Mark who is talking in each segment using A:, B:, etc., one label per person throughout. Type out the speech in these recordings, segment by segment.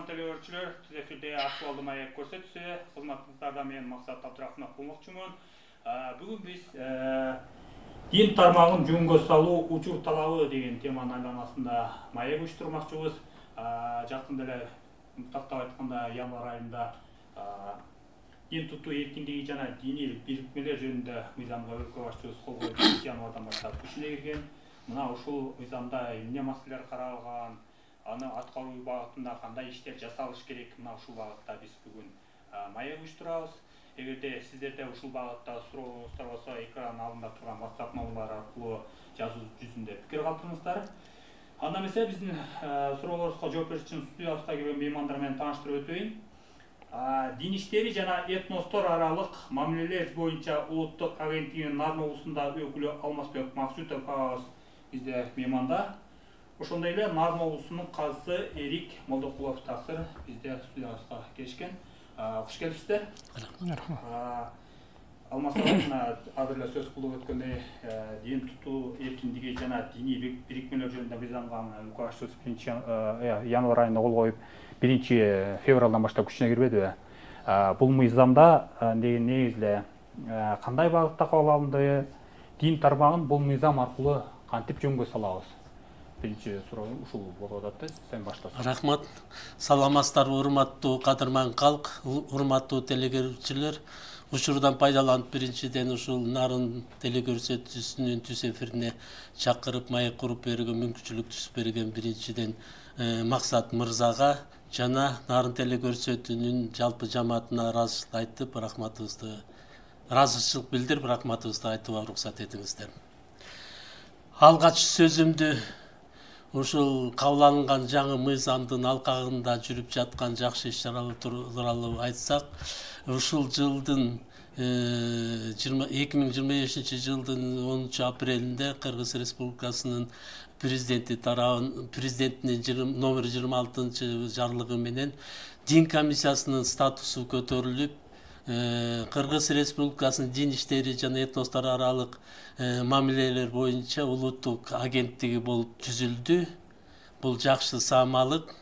A: саламатсыздар телеөрчүлөр. Сиз эфирде актуалдуу маек көрсөтүүсү. Кызматыңыздарда мен Максат Абдрахманов болмокчумун. Бүгүн биз дин тармагын жөнгө салуу учур талабы деген теманын айланасында маек уюштурмакчыбыз. Жакында эле тактап айтканда январь айында дин тутуу эркиндиги жана диний бирикмелер жөнүндө мыйзамга өлкө башчыбыз кол коюп, январдан баштап күчүнө кирген. Мына ушул мыйзамда эмне маселелер каралган, аны аткаруу багытында кандай иштер жасалыш керек, мына ушул багытта биз бүгүн маек уюштурабыз. Эгерде сиздерде ушул багытта сурооңуздар болсо, экран алдында турган WhatsApp номерлары аркылуу жазуу жүзүндө пикир калтырыңыздар. Анда эмесе биздин суроолорубузга жооп бериш үчүн студиябызга келген меймандар менен тааныштырып өтөйүн. Дин иштери жана этностор аралык мамилелер боюнча улуттук агенттигинин Нармобусунда өкүлү Алмазбек Максутов агабыз бизде мейманда. Ошондой эле Нармобусунун казысы Эрик Молдокулов таксыр бизде студиябызга келишкен. Куш келипсиздер. Алмаз агай азыр эле сөз кылып өткөндөй, дин тутуу эркиндиги жана диний бирикмелер жөнүндө мыйзамга өлкө башчыбыз 1 январь айында кол коюп, 1 февралдан баштап күчүнө кирбедиби? Бул мыйзамда негизде кандай багытта кабыл алынды? Дин тармагын бул мыйзам аркылуу кантип жөнгө салабыз? Биринчи суроо ушул болуп атат. Сен баштасың.
B: Рахмат. Саламатсыздарбы, урматтуу кадырман калк, урматтуу телекөрүүчүлөр. Учурдан пайдаланып биринчиден ушул Нарын телекөрсөтүүсүнүн түз эфирине чакырып маек куруп берген, мүмкүнчүлүк түзүп берген биринчиден Максат мырзага жана Нарын телекөрсөтүүнүн жалпы жамаатына ыраазычылык айтып, ыраазычылык билдирип, рахматыбызды айтууга уруксат этиңиздер. Алгач сөзүмдү ушул кабыл алынган жаңы мыйзамдын алкагында жүрүп жаткан жакшы иш-чаралар тууралуу айтсак, ушул жылдын 2025 жылдын 10 апрелинде Кыргыз Республикасынын президентинин номер 26 жарлыгы менен дин комиссиясынын статусу көтөрүлүп, Кыргыз Республикасынын дин иштери жана этностор аралык мамилелер боюнча улуттук агенттиги болуп түзүлдү. Бул жакшы саамалык.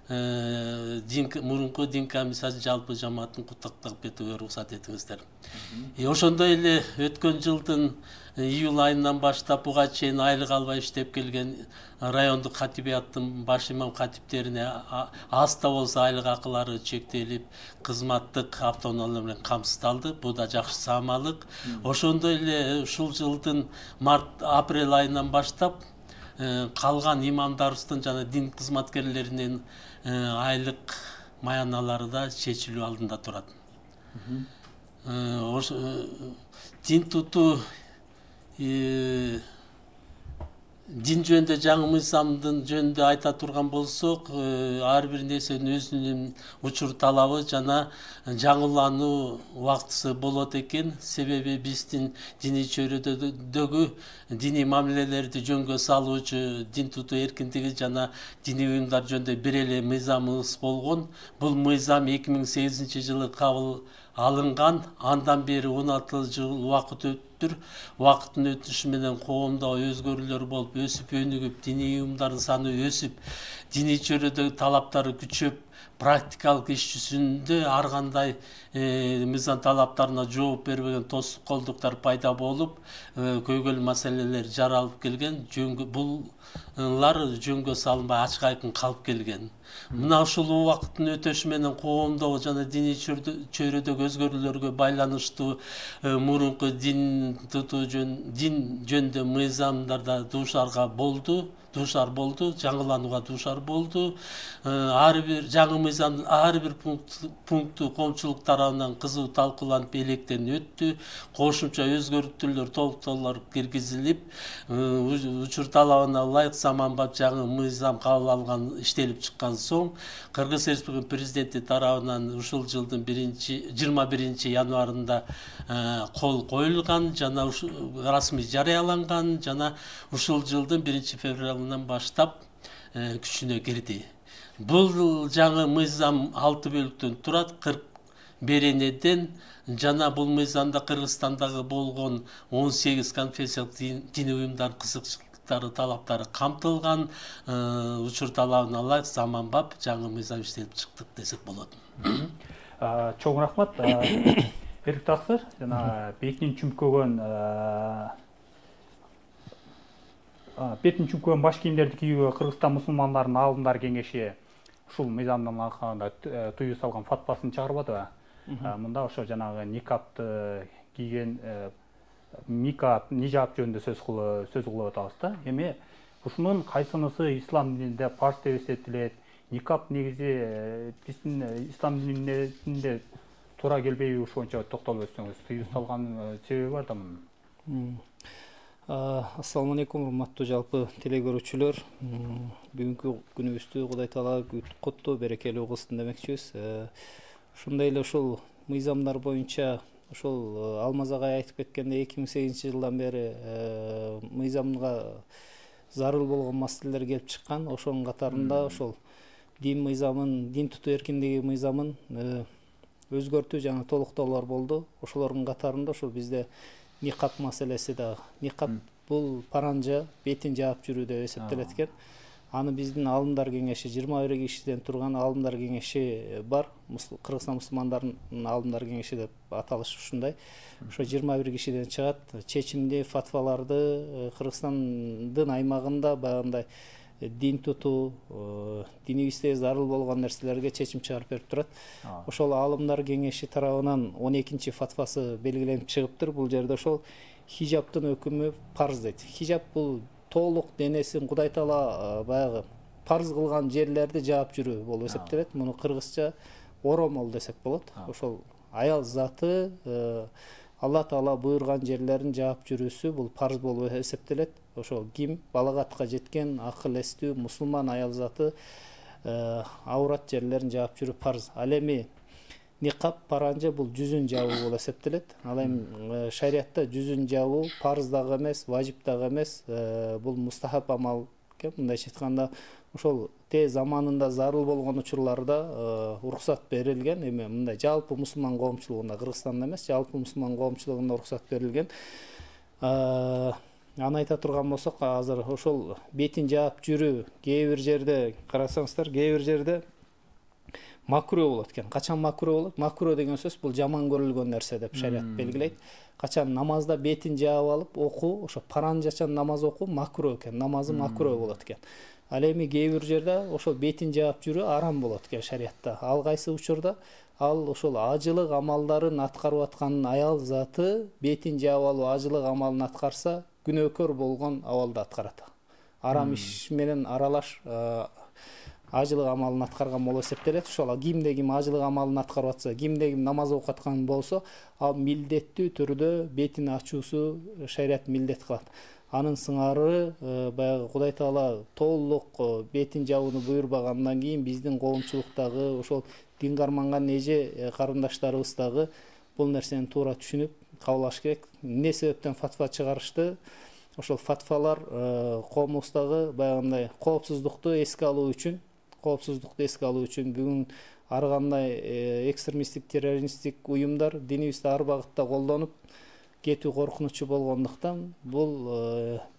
B: Мурунку дин комиссиясы жалпы жамаатын куттуктап кетүүгө уруксат этиңиздер. Ошондой эле өткөн жылдын июль айынан баштап буга чейин айлык албай иштеп келген райондук катибияттын баш имам катиптерине аз да болсо айлык акылары чектелип, кызматтык автономия менен камсыздалды. Бул да жакшы саамалык. Ошондой эле ушул жылдын апрель айынан баштап калган имамдарыбыздын жана дин кызматкерлеринин айлык маяналары да чечилүү алдында турат. Дин тутуу дин жөнүндө жаңы мыйзамдын жөнүндө айта турган болсок, ар бир нерсенин өзүнүн учур талабы жана жаңылануу убактысы болот экен. Себеби биздин диний чөйрөдөгү диний мамилелерди жөнгө салуучу дин тутуу эркиндиги жана диний уюмдар жөнүндө бир эле мыйзамыбыз болгон. Бул мыйзам 2008 жылы кабыл алынган, андан бери 16 жыл убакыт өттүр. Убакыттын өтүшү менен коомдо өзгөрүүлөр болуп, өсүп өнүгүп, диний уюмдардын саны өсүп, диний чөйрөдөгү талаптары күчөп, практикалык иш жүзүндө ар кандай мыйзам талаптарына жооп бербеген тоскоолдуктар пайда болуп, көйгөйлүү маселелер жаралып келген. Булар жөнгө салынбай ачык айкын калып келген. Мына ушул убакыттын өтүшү менен коомдогу жана диний чөйрөдөгү өзгөрүүлөргө байланыштуу мурунку дин жөнүндө мыйзамдарда дуушар болду, жаңыланууга дуушар болду. Ар бир жаңы мыйзамдын ар бир пункту коомчулук тарабынан кызуу талкууланып, электен өттү. Кошумча өзгөртүүлөр, толуктоолор киргизилип, учур талабына ылайык заманбап жаңы мыйзам кабыл алган, иштелип чыккан соң, Кыргыз Республикасынын президенти тарабынан ушул жылдын 21 январында кол коюлган жана расмий жарыяланган жана ушул жылдын 1 февралынан баштап күчүнө кирди. Бул жаңы мыйзам 6 бөлүктөн турат, 40 беренеден жана бул мыйзамда Кыргызстандагы болгон 18 конфессиялык диний уюмдар укуктары, талаптары камтылган учур талабына ылайык заманбап жаңы мыйзам иштелип чыктык десек болот.
A: Чоң рахмат. Эрик Таксыр, жана бетин чүмкөгөн баш кийимдерди кийүүгө Кыргызстан мусулмандарынын аалымдар кеңеши ушул мыйзамдын алкагында тыюу салган фатвасын чыгарбадыбы? Мында ошо жанагы никапты кийген нижап жөнүндө сөз кылып атабыз да. Эми ушунун кайсынысы ислам дининде парз деп эсептелет? Никап негизи биздин ислам дининде туура келбейби, ушу боюнча токтолуп өтсөңүз? Тыюу салган себеби бар да мунун.
C: Ассаламу алейкум, урматтуу жалпы телегөрүүчүлөр. Бүгүнкү күнүбүздү Кудай Таала куттуу, берекелүү кылсын демекчибиз. Ушундай эле ушул мыйзамдар боюнча ошол Алмаз агай айтып кеткендей 2008-жылдан бери мыйзамга зарыл болгон маселелер келип чыккан. Ошонун катарында ошол дин мыйзамын, дин тутуу эркиндиги мыйзамын өзгөртүү жана толуктоолор болду. Ошолордун катарында ошол бизде никап маселеси да. Никап бул паранжа, бетин жаап жүрүү деп эсептелет экен. Аны биздин аалымдар кеңеши 21 кишиден турган аалымдар кеңеши бар. Кыргызстан мусулмандарынын аалымдар кеңеши деп аталышы ушундай. Ошо 21 кишиден чыгат. Чечимди, фатваларды Кыргызстандын аймагында баягындай дин тутуу, динибизде зарыл болгон нерселерге чечим чыгарып берип турат. Ошол аалымдар кеңеши тарабынан 12-чи фатвасы белгиленип чыгыптыр. Бул жерде ошол хижаптын өкүмү парз дейт. Хижап бул толук денесин Кудай Таала баягы парз кылган жерлерди жаап жүрүү болуп эсептелет. Муну кыргызча оромол десек болот. Ошол аял заты Алла Таала буйрган жерлерин жаап жүрүүсү бул парз болуп эсептелет. Ошол ким балагатка жеткен акыл эстүү мусулман аял заты аурат жерлерин жаап жүрүү парз. Ал эми никап, паранжа бул жүзүн жабуу болуп эсептелет. Ал эми шариатта жүзүн жабуу парз дагы эмес, важип дагы эмес, бул мустахаб амал экен. Мындайча айтканда, ошол те заманында зарыл болгон учурларда уруксат берилген. Эми мындай жалпы мусулман коомчулугунда, Кыргызстанда эмес, жалпы мусулман коомчулугунда уруксат берилген. Аны айта турган болсок, азыр ошол бетин жаап жүрүү кээ бир жерде карасаңыздар, кээ бир жерде макруh болот экен. Качан макруh болот? Макруh деген сөз бул жаман көрүлгөн нерсе деп шариат белгилейт. Качан намазда бетин жаап алып окуу, ошо паранжачан намаз окуу макруh экен. Намазы макруh болот экен. Ал эми кээ бир жерде ошол бетин жаап жүрүү арам болот экен шариатта. Ал кайсы учурда? Ал ошол ажылык амалдарын аткарып аткан аял заты бетин жаап алуу ажылык амалын аткарса, күнөөкөр болгон абалда аткарат. Арам иш менен аралаш ажылык амалын аткарган болуп эсептелет. Ошол кимде ким ажылык амалын аткарып атса, кимде ким намаз окуп аткан болсо, ал милдеттүү түрдө бетин ачуусу шариат милдет кылат. Анын сыңары баягы Кудай Таала толук бетин жабууну буйрбагандан кийин биздин коомчулуктагы ошол дин карманган эже карындаштарыбыз дагы бул нерсени туура түшүнүп кабылдаш керек. Эмне себептен фатва чыгарышты? Ошол фатвалар коомубуздагы баягындай коопсуздукту эске алуу үчүн, бүгүн ар кандай экстремисттик, террористтик уюмдар динибизди ар багытта колдонуп кетүү коркунучу болгондуктан бул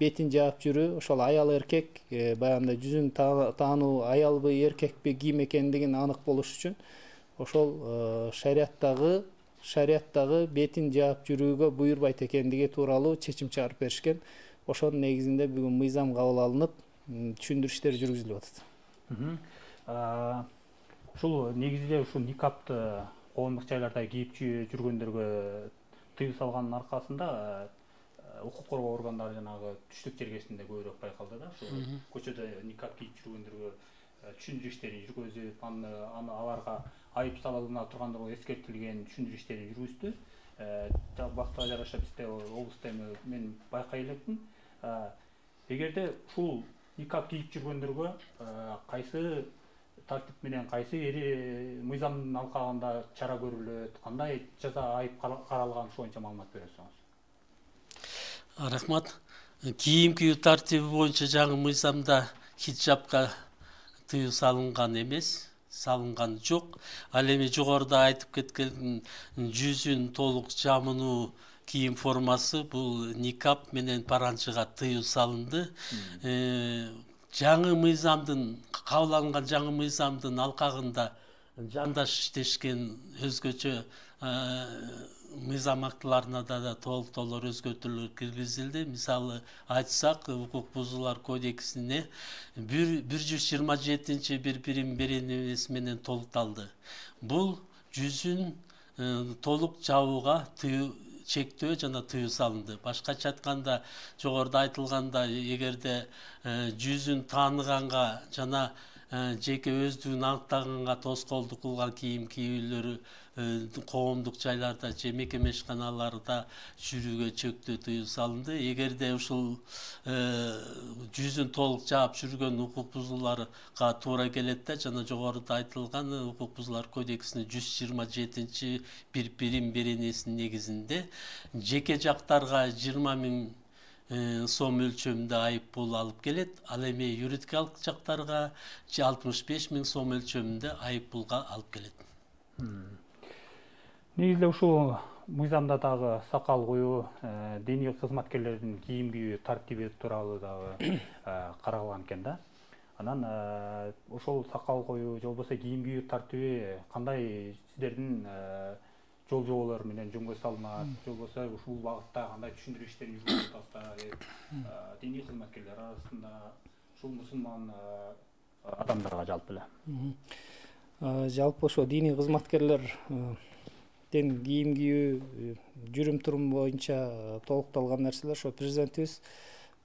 C: бетин жаап жүрүү, ошол аял эркек баягындай жүзүн таануу аялбы, эркекпи, ким экендигин анык болуш үчүн ошол шариаттагы бетин жаап жүрүүгө буйрбайт экендиги тууралуу чечим чыгарып беришкен. Ошонун негизинде бүгүн мыйзам кабыл алынып, түшүндүрүштөр жүргүзүлүп атат.
A: Ушул негизинде ушул никапты коомдук жайларда кийип жүргөндөргө тыюу салганын аркасында укук коргоо органдары жанагы түштүк жергесинде көбүрөөк байкалды да. Ошо көчөдө никап кийип жүргөндөргө түшүндүрүү иштери жүргүзүп, аны аларга айып салына тургандыгы эскертилген түшүндүрүү иштери жүргүздү. Бактыга жараша бизде облуста эми мен байкай электим. Эгерде ушул никап кийип жүргөндөргө кайсы тартип менен, кайсы мыйзамдын алкагында чара көрүлөт, кандай жаза айып каралган, ошо боюнча маалымат бере алсаңыз.
B: Рахмат. Кийим кийүү тартиби боюнча жаңы мыйзамда хиджабка тыюу салынган эмес, салынган жок. Ал эми жогоруда айтып кеткен жүзүн толук жамынуу кийим формасы бул никап менен паранчыга тыюу салынды. Жаңы мыйзамдын кабыл алынган жаңы мыйзамдын алкагында жандаш иштешкен өзгөчө мыйзам актыларына да толуктоолор өзгөртүүлөр киргизилди. Мисалы айтсак, укук бузуулар кодексине 127 бир бирим беренеси менен толукталды. Бул жүзүн толук жабууга чектөө жана тыюу салынды. Башкача айтканда, жогоруда айтылганда, эгерде жүзүн тааныганга жана жеке өздүгүн аныктаганга тоскоолдук кылган кийим кийүүлөрү коомдук жайларда же мекеме ишканаларда жүрүүгө чектөө тыюу салынды. Эгерде ушул жүзүн толук жаап жүргөн укук бузууларга туура келет да, жана жогоруда айтылган укук бузуулар кодексинин 127 бир бирим беренесинин негизинде жеке жактарга 20.000 сом өлчөмүндө айып пул алып келет. Ал эми юридикалык жактарга 65.000 сом өлчөмүндө айып пулга алып келет.
A: Негизде ушул мыйзамда дагы сакал коюу, диний кызматкерлердин кийим кийүү тартиби тууралуу дагы каралган экен да. Анан ошол сакал коюу же болбосо кийим кийүү тартиби кандай сиздердин жол жоболор менен жөнгө салынат, же болбосо ушул багытта кандай түшүндүрүү иштерин жүргүзүп атасыздар, диний кызматкерлер арасында, ушул мусулман адамдарга жалпы эле.
C: Жалпы ошо диний кызматкерлер кийим кийүү, жүрүм турум боюнча толукталган нерселер ошо президентибиз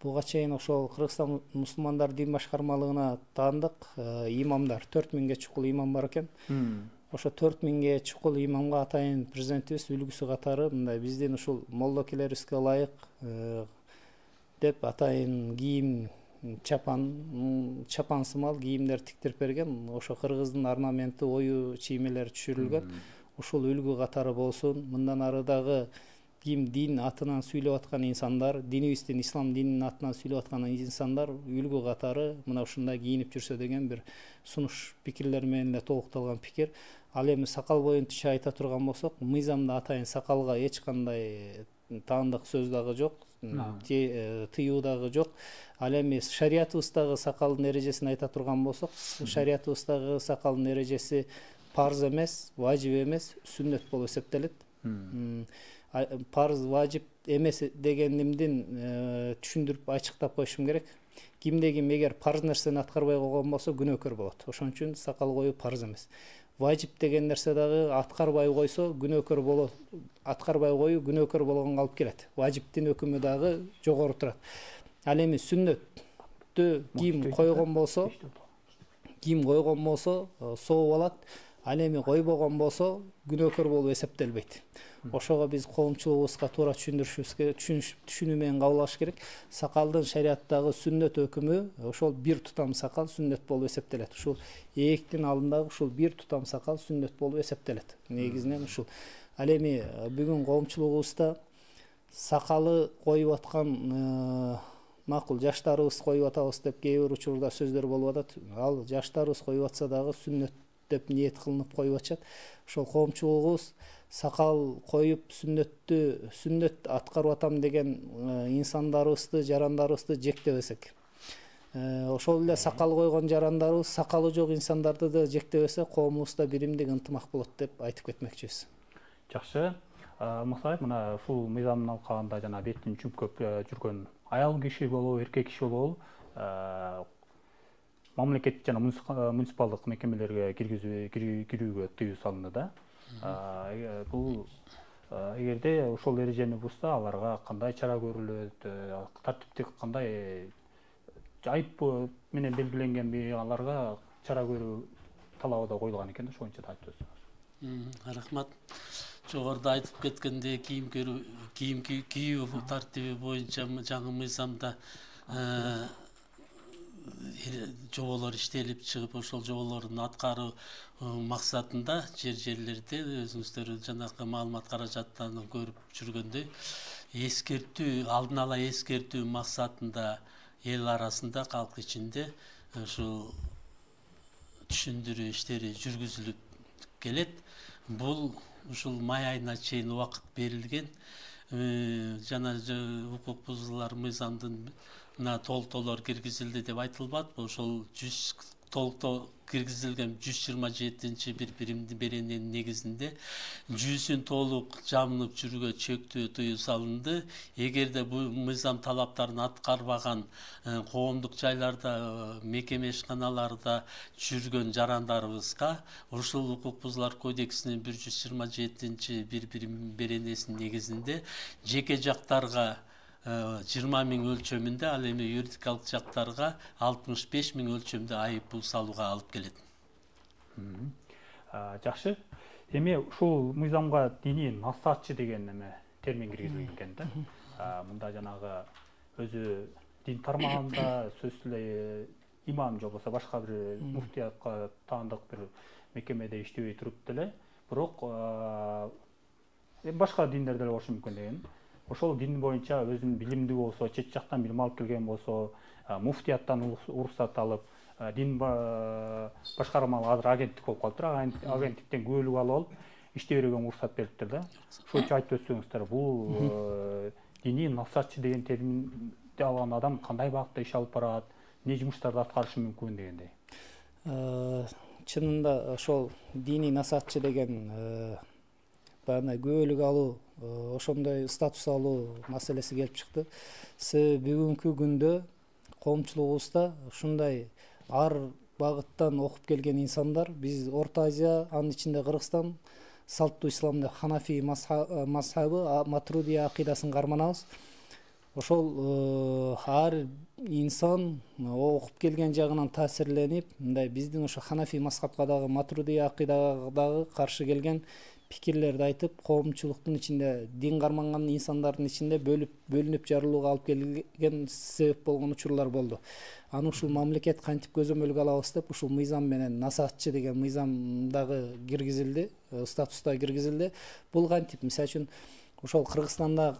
C: буга чейин ошол Кыргызстан мусулмандар дин башкармалыгына таандык имамдар 4000ге чукул имам бар экен. Ошо 4000ге чукул имамга атайын президентибиз үлгүсү катары мындай биздин ушул молдокелерибизге ылайык деп атайын кийим чапан сымал кийимдер тиктирип берген. Ошо кыргыздын орнаменти, ою чиймелери түшүрүлгөн. Ушул үлгү катары болсун. Мындан ары дагы ким дин атынан сүйлөп аткан инсандар, динибиздин ислам дининин атынан сүйлөп аткан инсандар үлгү катары мына ушундай кийинип жүрсө деген бир сунуш пикирлер менен эле толукталган пикир. Ал эми сакал боюнча айта турган болсок, мыйзамда атайын сакалга эч кандай таандык сөз дагы жок, тыюу дагы жок. Ал эми шариятыбыздагы сакалдын эрежесин айта турган болсок, шариятыбыздагы сакалдын эрежеси парз эмес, важип эмес, сүннөт болуп эсептелет. Парз, важип эмес дегенимдин түшүндүрүп ачыктап коюшум керек. Кимде ким эгер парз нерсени аткарбай койгон болсо күнөөкөр болот. Ошон үчүн сакал коюу парз эмес. Важип деген нерсе дагы аткарбай койсо күнөөкөр болот. Аткарбай коюу күнөөкөр болгонго алып келет. Важиптин өкүмү дагы жогору турат. Ал эми сүннөттү ким койгон болсо, сооп алат. Ал эми койбогон болсо күнөөкөр болуп эсептелбейт. Ошого биз коомчулугубузга туура түшүнүү менен кабыл алыш керек. Сакалдын шариаттагы сүннөт өкүмү ошол бир тутам сакал сүннөт болуп эсептелет. Ушул ээктин алдындагы ушул бир тутам сакал сүннөт болуп эсептелет. Негизинен ушул. Ал эми бүгүн коомчулугубузда сакалы коюп аткан макул жаштарыбыз коюп атабыз деп кээ бир учурда сөздөр болуп атат. Ал жаштарыбыз коюп атса дагы сүннөт деп ниет кылынып коюп атышат. Ошол коомчулугубуз сакал коюп сүннөт аткарып атам деген инсандарыбызды, жарандарыбызды жектебесек. Ошол эле сакал койгон жарандарыбыз сакалы жок инсандарды да жектебесе, коомубузда биримдик ынтымак болот деп айтып кетмекчибиз.
A: Жакшы. Мыктай мына ушул мыйзамдын алкагында жана беттин чүмкөп жүргөн аял киши болобу, эркек киши болобу, мамлекеттик жана муниципалдык мекемелерге кирүүгө тыюу салынды да. Бул эгерде ошол эрежени бузса, аларга кандай чара көрүлөт, тартиптик кандай айып менен белгиленген аларга чара көрүү талабы да коюлган экен да, ошол боюнча да айтып өтсөңүз.
B: Рахмат. Жогоруда айтып кеткендей кийим кийүү тартиби боюнча жаңы мыйзамда жоболор иштелип чыгып, ошол жоболордун аткаруу максатында жерлерде өзүңүздөр жанагы маалымат каражаттан көрүп жүргөндөй эскертүү, алдын ала эскертүү максатында эл арасында, калк ичинде ушул түшүндүрүү иштери жүргүзүлүп келет. Бул ушул май айына чейин убакыт берилген. жана укук бузуулар мыйзамдына толуктоолор киргизилди деп айтылбат. Ошол 100 толуктоо киргизилген 127 бир биримдин берененин негизинде 100-ün толук жабынып жүрүүгө чектөө тыюу салынды. Эгерде бул мыйзам талаптарын аткарбаган коомдук жайларда, мекеме ишканаларда жүргөн жарандарыбызга ушул укук бузуулар кодексинин 127 бир бирим беренесинин негизинде жеке жактарга 20 миң өлчөмүндө, ал эми юридикалык жактарга 65 миң өлчөмдө айып бул салууга алып келет.
A: Жакшы. Эми ушул мыйзамга диний насаатчы деген термин киргизилген экен да. Мында жанагы өзү дин тармагында сөз эле имам же болбосо башка бир муфтиятка таандык бир мекемеде иштебей туруп деле, бирок башка диндерде эле болушу мүмкүн деген. Ошол дин боюнча өзүнүн билимдүү болсо, чет жактан билим алып келген болсо, муфтияттан уруксат алып, дин башкармалык азыр агенттик болуп калыптыр. Агенттиктен күбөлүк алып алып, иштей берген уруксат бериптир да. Ошончо айтып өтсөңүздөр, бул диний насаатчы деген терминди алган адам кандай багытта иш алып барат, эмне жумуштарды аткарышы мүмкүн дегендей.
C: Чынында ошол диний насаатчы деген бана күбөлүк алуу, ошондой статус алуу маселеси келип чыкты. Бүгүнкү күндө коомчулугубузда ушундай ар багыттан окуп келген инсандар, биз Орто Азия, анын ичинде Кыргызстан салттуу исламда Ханафи мазхабы, Матрудия акыйдасын карманабыз. Ошол ар инсан окуп келген жагынан таасирленип, мындай биздин ошо Ханафи мазхабка дагы, Матрудия акыйдага дагы каршы келген пикирлерди айтып, коомчулуктун ичинде, дин карманган инсандардын ичинде бөлүнүп жарылууга алып келген себеп болгон учурлар болду. Аны ушул мамлекет кантип көзөмөлгө алабыз деп, ушул мыйзам менен насаатчы деген мыйзам дагы киргизилди, статуста киргизилди. Бул кантип, мисалы үчүн, ошол Кыргызстанда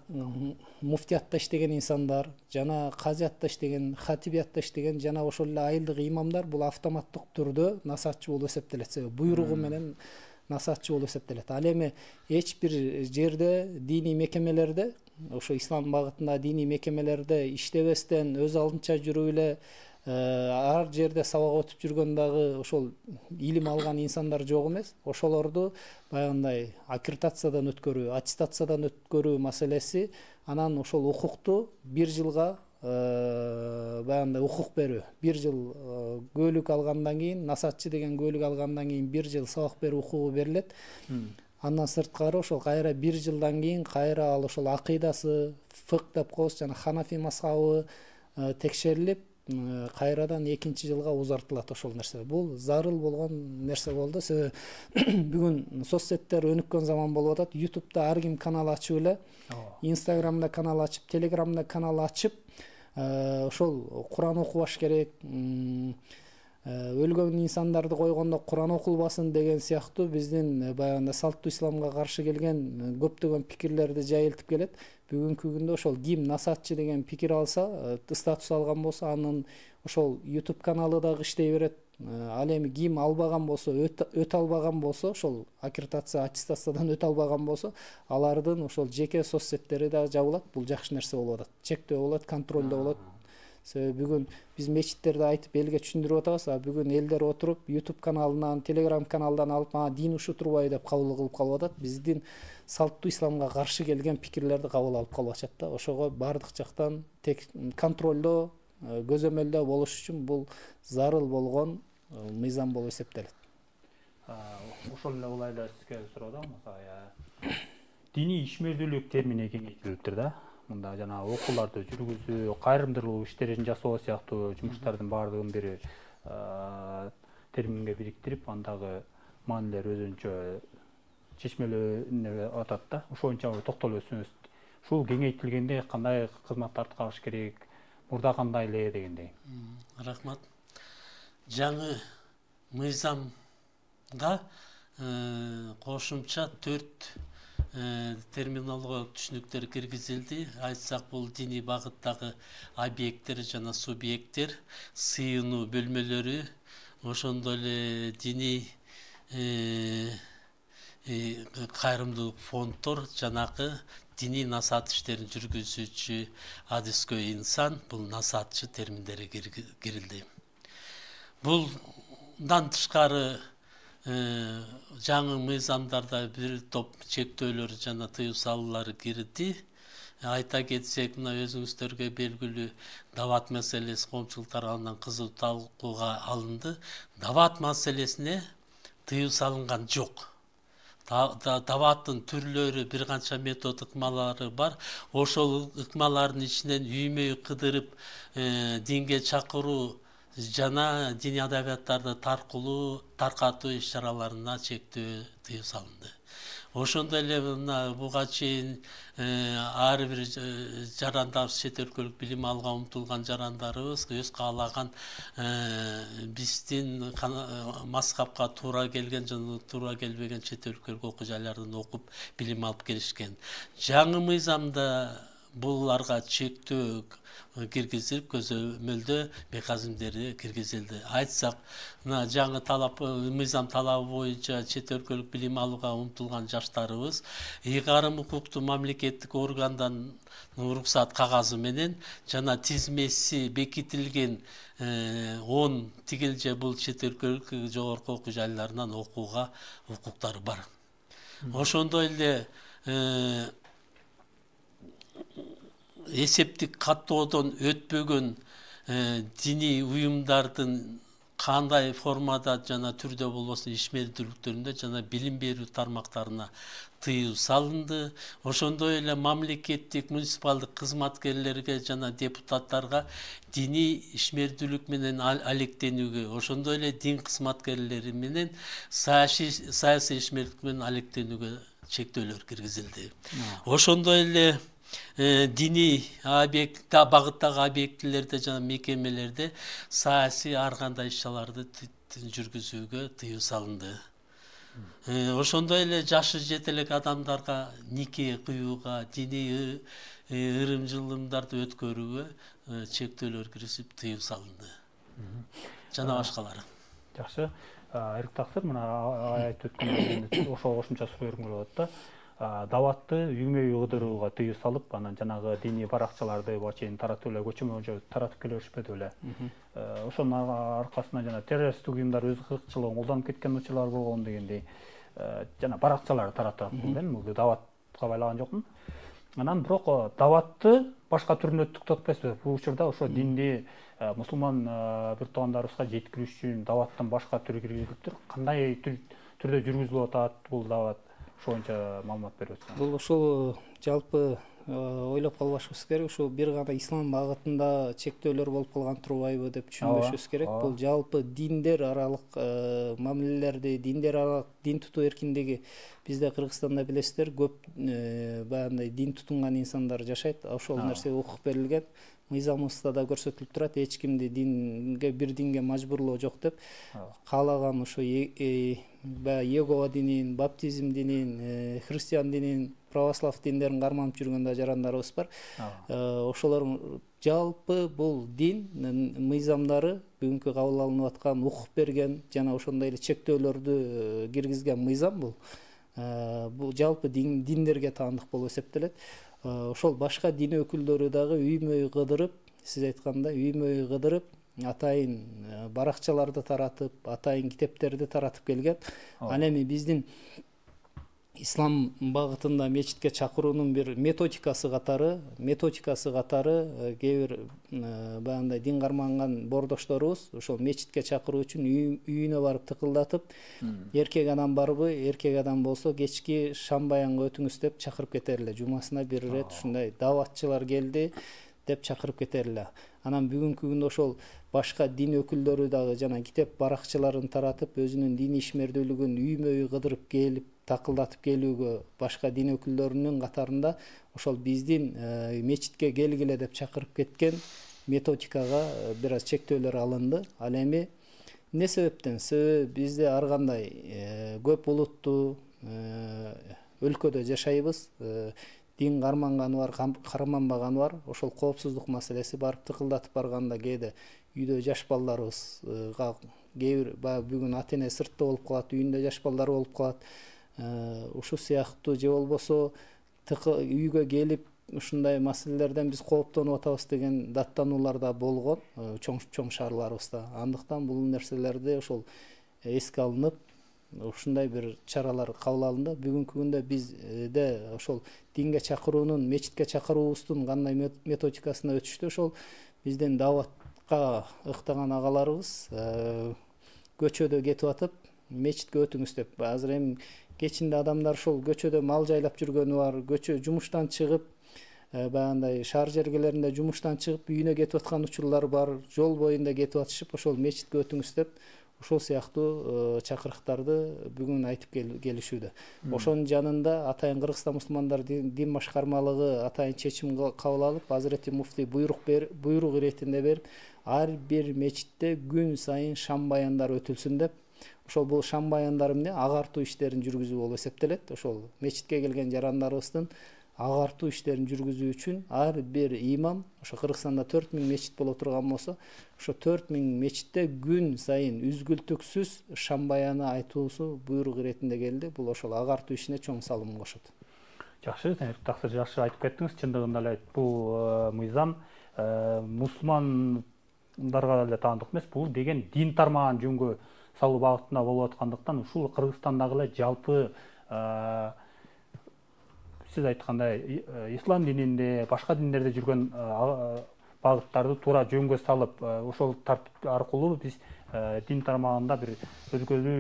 C: муфтиятта иштеген инсандар, жана казиятта иштеген, хатибиятта иштеген, жана ошол эле айылдык имамдар бул автоматтык түрдө насаатчы болуп эсептелет. Буйругу менен насаатчы болуп эсептелет. Ал эми эч бир жерде диний мекемелерде, ошо ислам багытында диний мекемелерде иштебестен өз алдынча жүрүп эле ар жерде сабак өтүп жүргөн дагы ошол илим алган инсандар жок эмес. Ошолорду баягындай аккредитациядан өткөрүү, аттестациядан өткөрүү маселеси, анан ошол укукту 1 жылга баягындай укук берүү. 1 жыл күбөлүк алгандан кийин, насаатчы деген күбөлүк алгандан кийин 1 жыл сабак берүү укугу берилет. Андан сырткары ошол кайра 1 жылдан кийин кайра ал ошол акыйдасы, фык деп коебуз, жана Ханафи мазхабы текшерилип, кайрадан 2 жылга узартылат ошол нерсе. Бул зарыл болгон нерсе болду. Себеби бүгүн соцсеттер өнүккөн заман болуп атат. YouTube'да ар ким канал ачып эле, Instagram'да канал ачып, Telegram'да канал ачып, ошол Куран окубаш керек, өлгөн инсандарды койгондо Куран окулбасын деген сыяктуу биздин баягында салттуу исламга каршы келген көптөгөн пикирлерди жайылтып келет. Бүгүнкү күндө ошол ким насаатчы деген пикир алса, статус алган болсо, анын ошол YouTube каналы дагы иштей берет. Ал эми ким албаган болсо, өтө албаган болсо, ошол аккредитация, аттестациядан өтө албаган болсо, алардын ошол жеке соцсеттери дагы жабылат. Бул жакшы нерсе болуп атат. Чектөө болот, контролдо болот. Себеби бүгүн биз мечиттерде айтып элге түшүндүрүп атабыз, бүгүн элдер отуруп YouTube каналынан, Telegram каналдан алып, дин ушу турбай деп кабыл кылып калып атат. Биздин салттуу исламга каршы келген пикирлерди кабыл алып калып атышат да. Ошого бардык жактан контролдо, көзөмөлдө болуш үчүн бул зарыл болгон мыйзам болуп эсептелет.
A: Ошол эле улай эле сизге суроо да, диний ишмердүүлүк термини кеңейтилиптир да. Мында жана окууларды жүргүзүү, кайрымдуулук иштерин жасоо сыяктуу жумуштардын баардыгын бир терминге бириктирип, андагы маанилер өзүнчө чечмелөнүп атат да. Ошончо токтолуп өтсөңүз, ушул кеңейтилгенде кандай кызмат аткарыш керек, мурда кандай эле дегендей.
B: Рахмат. Жаңы мыйзамга кошумча 4 терминологиялык түшүнүктөр киргизилди. Айтсак, бул диний багыттагы объекттер жана субъекттер, сыйынуу бөлмөлөрү, ошондой эле диний кайрымдуулук фонддор жанагы диний насаат иштерин жүргүзүүчү адискөй инсан, бул насаатчы терминдери кирилди. Булдан тышкары жаңы мыйзамдарда бир топ чектөөлөр жана тыюу салуулары кирди. Айта кетсек, мына өзүңүздөргө белгилүү дават маселеси коомчулук тарабынан кызуу талкууга алынды. Дават маселесине тыюу салынган жок. Даваттын түрлөрү, бир канча метод ыкмалары бар. Ошол ыкмалардын ичинен үймөй кыдырып динге чакыруу жана диний адабияттарды таркатуу иш-чараларына чектөө тыюу салынды. Ошондой эле мына буга чейин ар бир жарандарыбыз, чет өлкөлүк билим алууга умтулган жарандарыбыз өз каалаган биздин мазхабка туура келген жана туура келбеген чет өлкөлүк окуу жайлардан окуп билим алып келишкен. Жаңы мыйзамда буларга чектөө киргизип, көзөмөлдө механизмдери киргизилди. Айтсак, мына жаңы мыйзам талабы боюнча чет өлкөлүк билим алууга умтулган жаштарыбыз ыйгарым укуктуу мамлекеттик органдан уруксат кагазы менен жана тизмеси бекитилген 10 тигил же бул чет өлкөлүк жогорку окуу жайларынан окууга укуктары бар. Ошондой эле эсептик каттоодон өтпөгөн диний уюмдардын кандай формада жана түрдө болбосун ишмердүүлүктөрүндө жана билим берүү тармактарына тыюу салынды. Ошондой эле мамлекеттик муниципалдык кызматкерлерге жана депутаттарга диний ишмердүүлүк менен алектенүүгө, ошондой эле дин кызматкерлери менен саясий ишмердүүлүк менен алектенүүгө чектөөлөр киргизилди. Ошондой эле диний багыттагы объектилерде жана мекемелерде саясий ар кандай иш-чараларды жүргүзүүгө тыюу салынды. Ошондой эле жашы жете элек адамдарга нике кыюуга, диний ырым-жылымдарды өткөрүүгө чектөөлөр киргизип тыюу салынды. Жана башкалары.
A: Жакшы. Эрик тақсыр, мына айтып өткөн ошого кошумча суроо бергим келип атат да. Даватты үймөй ыдырууга тыюу салып, анан жанагы диний баракчаларды буга чейин таратып эле көчмө боюнча таратып келе беришпеди беле. Ошонун аркасында жана террористтик уюмдар өз ыкчылыгын колдонуп кеткен учурлар болгон дегендей жана баракчаларды таратат. Мен бул даватка байлаган жокмун. Анан бирок даватты башка түрүнө токтотпайсыз. Бул учурда ошо динди мусулман бир туугандарыбызга жеткирүү үчүн даваттын башка түрү киргизилиптир. Кандай түрдө жүргүзүлүп атат бул дават? Ошонча маалымат берип өтсөң.
C: Бул ошол жалпы ойлоп калбашыбыз керек. Ушул бир гана ислам багытында чектөөлөр болуп калган турбайбы деп түшүнбөшүбүз керек. Бул жалпы диндер аралык мамилелерди, диндер аралык дин тутуу эркиндиги бизде Кыргызстанда билесиздер, көп баягындай дин тутунган инсандар жашайт. Ошол нерсе укук берилген. Мыйзамыбызда да көрсөтүлүп турат, эч кимди бир динге мажбурлоо жок деп. Каалаган ошо Иегова динин, баптизм динин, христиан динин, православ диндерин карманып жүргөн да жарандарыбыз бар. Ошолор жалпы бул дин мыйзамдары бүгүнкү кабыл алынып аткан, укук берген жана ошондой эле чектөөлөрдү киргизген мыйзам бул. Бул жалпы диндерге таандык болуп эсептелет. Ошол башка дин өкүлдөрү дагы үймөй кыдырып, сиз айткандай үймөй кыдырып, атайын баракчаларды таратып, атайын китептерди таратып келген. Ал эми биздин ислам багытында мечитке чакыруунун бир методикасы катары кээ бир баягындай дин карманган боордошторубуз ошол мечитке чакыруу үчүн үйүнө барып тыкылдатып, эркек адам барбы, эркек адам болсо кечки шам баянга өтүңүз деп чакырып кетер эле. Жумасына бир ирет ушундай даватчылар келди деп чакырып кетер эле. Анан бүгүнкү күндө ошол башка дин өкүлдөрү дагы жана китеп баракчыларын таратып, өзүнүн дин ишмердүүлүгүн үймөй кыдырып келип, такылдатып келүүгө башка дин өкүлдөрүнүн катарында ошол биздин мечитке келгиле деп чакырып кеткен методикага бир аз чектөөлөр алынды. Ал эми эмне себептен? Себеби бизде ар кандай көп улуттуу өлкөдө жашайбыз. Дин карманганы бар, карманбаганы бар. Ошол коопсуздук маселеси барып тыкылдатып барганда кээде үйдө жаш балдарыбызга кээ бир бүгүн ата эне сыртта болуп калат, үйүндө жаш балдар болуп калат. ушул сыяктуу же болбосо үйгө келип ушундай маселелерден биз кооптонуп атабыз деген даттануулар да болгон чоң шаарларыбызда. Андыктан бул нерселерди ошол эске алынып, ушундай бир чаралар кабыл алынды. Бүгүнкү күндө бизде ошол динге чакыруунун, мечитке чакыруубуздун кандай методикасына өтүштү. Ошол биздин дааватка ыктаган агаларыбыз көчөдө кетип атып, мечитке өтүңүз деп. Азыр эми кечинде адамдар ошол көчөдө мал жайлап жүргөнү бар, көчө жумуштан чыгып, баягындай шаар жергелеринде жумуштан чыгып үйүнө кетип аткан учурлар бар, жол боюнда кетип атышып, ошол мечитке өтүңүз деп ошол сыяктуу чакырыктарды бүгүн айтып келишүүдө. Ошонун жанында Атайын Кыргызстан мусулмандар дин башкармалыгы атайын чечим кабыл алып, Азирети муфтий буйрук иретинде берип, ар бир мечитте күн сайын шам баяндар өтүлсүн деп. Ошол бул шам баяндары эмне? Агартуу иштерин жүргүзүү болуп эсептелет. Ошол мечитке келген жарандарыбыздын агартуу иштерин жүргүзүү үчүн ар бир имам, ошо Кыргызстанда 4000 мечит боло турган болсо, ошо 4000 мечитте күн сайын үзгүлтүксүз шам баяны айтуусу буйрук иретинде келди. Бул ошол агартуу ишине чоң салым кошот.
A: Жакшы, таксыр жакшы айтып кеттиңиз. Чындыгында эле бул мыйзам мусулмандарга эле таандык эмес, бул деген дин тармаган жөнгө салуу багытында болуп аткандыктан, ушул Кыргызстандагы эле жалпы сиз айткандай ислам дининде, башка диндерде жүргөн багыттарды туура жөнгө салып, ошол тартип аркылуу биз дин тармагында бир өзгөлүү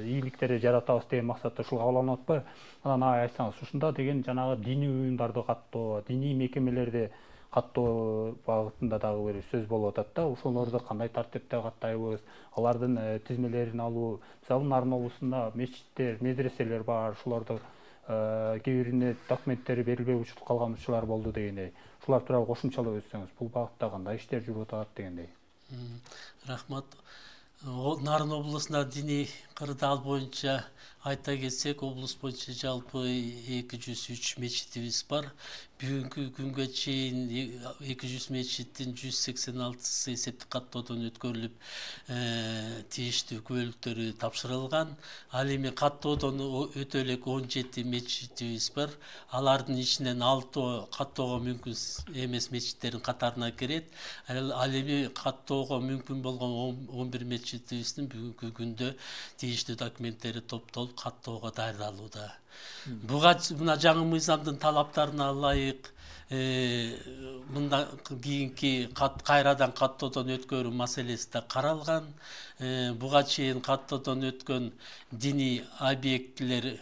A: ийгиликтерди жаратабыз деген максатта ушул кабыл алынып атпайбы? Анан айтсаңыз, ушунда деген жанагы диний уюмдарды каттоо, диний мекемелерди каттоо багытында дагы бир сөз болуп атат да. Ошолорду кандай тартипте каттайбыз? Алардын тизмелерин алуу, мисалы Нарын облусунда мечиттер, медреселер бар, ушуларда кээ бирине документтери берилбей учуп калган учурлар болду дегендей. Ушулар тууралуу кошумчалап өтсөңүз, бул багытта кандай иштер жүрүп атат дегендей.
B: Рахмат. Нарын облусунда диний кырдаал боюнча айта кетсек, облус боюнча жалпы 203 мечитибиз бар. Бүгүнкү күнгө чейин 200 мечиттин 186 эсептик каттоодон өткөрүлүп, тийиштүү күбөлүктөрү тапшырылган. Ал эми каттоодон өтө элек 17 мечитибиз бар. Алардын ичинен 6 каттоого мүмкүн эмес мечиттердин катарына кирет. Ал эми каттоого мүмкүн болгон 11 мечитибиздин бүгүнкү күндө тийиштүү документтери топтолуп каттоого даярдалууда. Мына жаңы мыйзамдын талаптарына ылайык мындан кийинки кайрадан каттоодон өткөрүү маселеси да каралган. Буга чейин каттоодон өткөн диний объектилер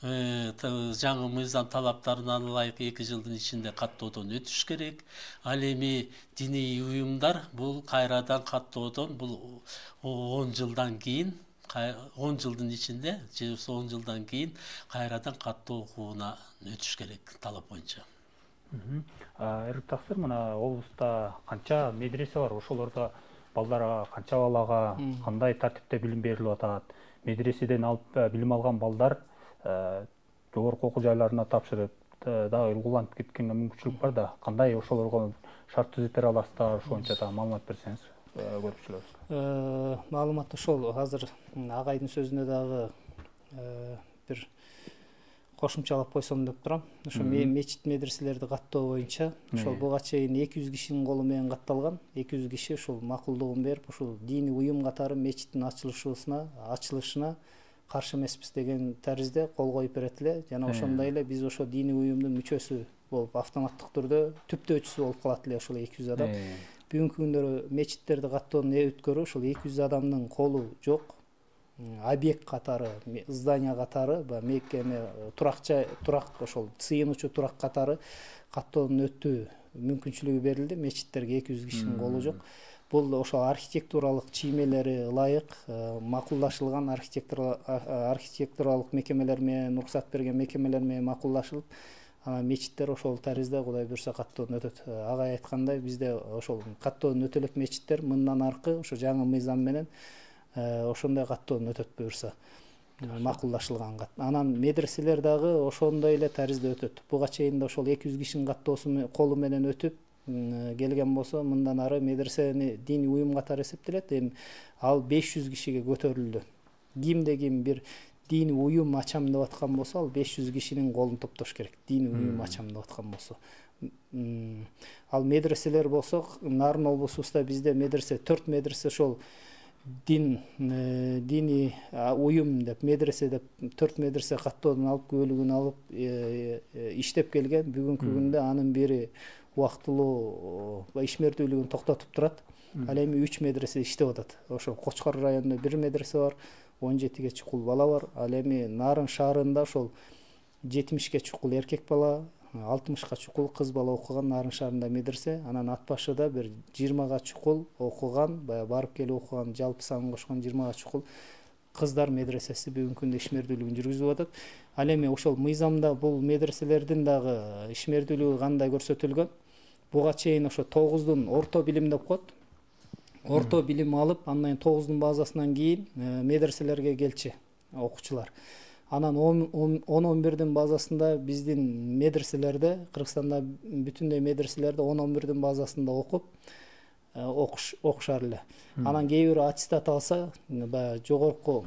B: жаңы мыйзам талаптарына ылайык 2 жылдын ичинде каттоодон өтүш керек. Ал эми диний уюмдар бул кайрадан каттоодон бул 10 жылдан кийин 10 жылдын ичинде же 10 жылдан кийин кайрадан каттоо укугуна өтүш керек талап боюнча.
A: Эрик таксыр, мына облуста канча медресе бар? Ошолордо балдарга, канча балага кандай тартипте билим берилип атат? Медреседен алып билим алган балдар жогорку окуу жайларына тапшырып, дагы улгуланып кеткенге мүмкүнчүлүк бар да. Кандай ошолорго шарт түзөтөр аласыздар? Ошол боюнча дагы маалымат берсеңиз көрүүчүлөрүбүзгө.
C: Маалымат ошол азыр агайдын сөзүнө дагы бир кошумчалап койсом деп турам. Ошо мечит медреселерди каттоо боюнча ошол буга чейин 200 кишинин колу менен катталган. 200 киши ушул макулдугун берип, ушул диний уюм катары мечиттин ачылышына каршы эмеспиз деген таризде кол коюп берет эле. Жана ошондой эле биз ошо диний уюмдун мүчөсү болуп, автоматтык түрдө түптөөчүсү болуп калат эле ошол 200 адам. Бүгүнкү күндөрү мечиттерди каттоонун өткөрүү ушул 200 адамдын колу жок. Объект катары, здание катары, мекеме, турак ошол сыйынуучу турак катары каттоодон өтүү мүмкүнчүлүгү берилди. Мечиттерге 200 кишинин колу жок. Бул ошол архитектуралык чиймелери ылайык макулдашылган архитектуралык мекемелер менен, уруксат берген мекемелер менен макулдашылып, мечиттер ошол таризде Кудай буйрса каттоодон өтөт. Агай айткандай, бизде ошол каттоодон өтө элек мечиттер мындан аркы ошо жаңы мыйзам менен ошондой каттоодон өтөт буюрса, макулдашылган. Анан медреселер дагы ошондой эле таризде өтөт. Буга чейин да ошол 200 кишинин каттоосу колу менен өтүп келген болсо, мындан ары медресени диний уюм катары эсептелет. Эми ал 500 кишиге көтөрүлдү. Кимде ким бир диний уюм ачам деп аткан болсо, ал 500 кишинин колун топтош керек. Диний уюм ачам деп аткан болсо. Ал медреселер болсо, Нарын облусубузда бизде медресе 4 медресе ошол диний уюм деп медресе деп 4 медресе каттоодон алып көбөлүгүн алып иштеп келген. Бүгүнкү күндө анын бири убактылуу ишмердүүлүгүн токтотуп турат. Ал эми 3 медресе иштеп атат. Ошо Кочкор районунда 1 медресе бар, 17ге чукул бала бар. Ал эми Нарын шаарында ошол 70ге чукул эркек бала, 60га чукул кыз бала окуган Нарын шаарында медресе. Анан ат башыда бир 20га чукул окуган, барып келип окуган, жалпы санын кошкон 20га чукул кыздар медресеси бүгүнкү күндө ишмердүүлүгүн жүргүзүп атат. Ал эми ошол мыйзамда бул медреселердин дагы ишмердүүлүгү кандай көрсөтүлгөн? Буга чейин ошо 9дун орто билим деп коет. Орто билим алып, андан 9дун базасынан кийин медреселерге келчү окуучулар. Анан 10-11дин базасында биздин медреселерде, Кыргызстанда бүтүндөй медреселерде 10-11дин базасында окуп окушар эле. Анан кээ бирөө аттестат алса, баягы жогорку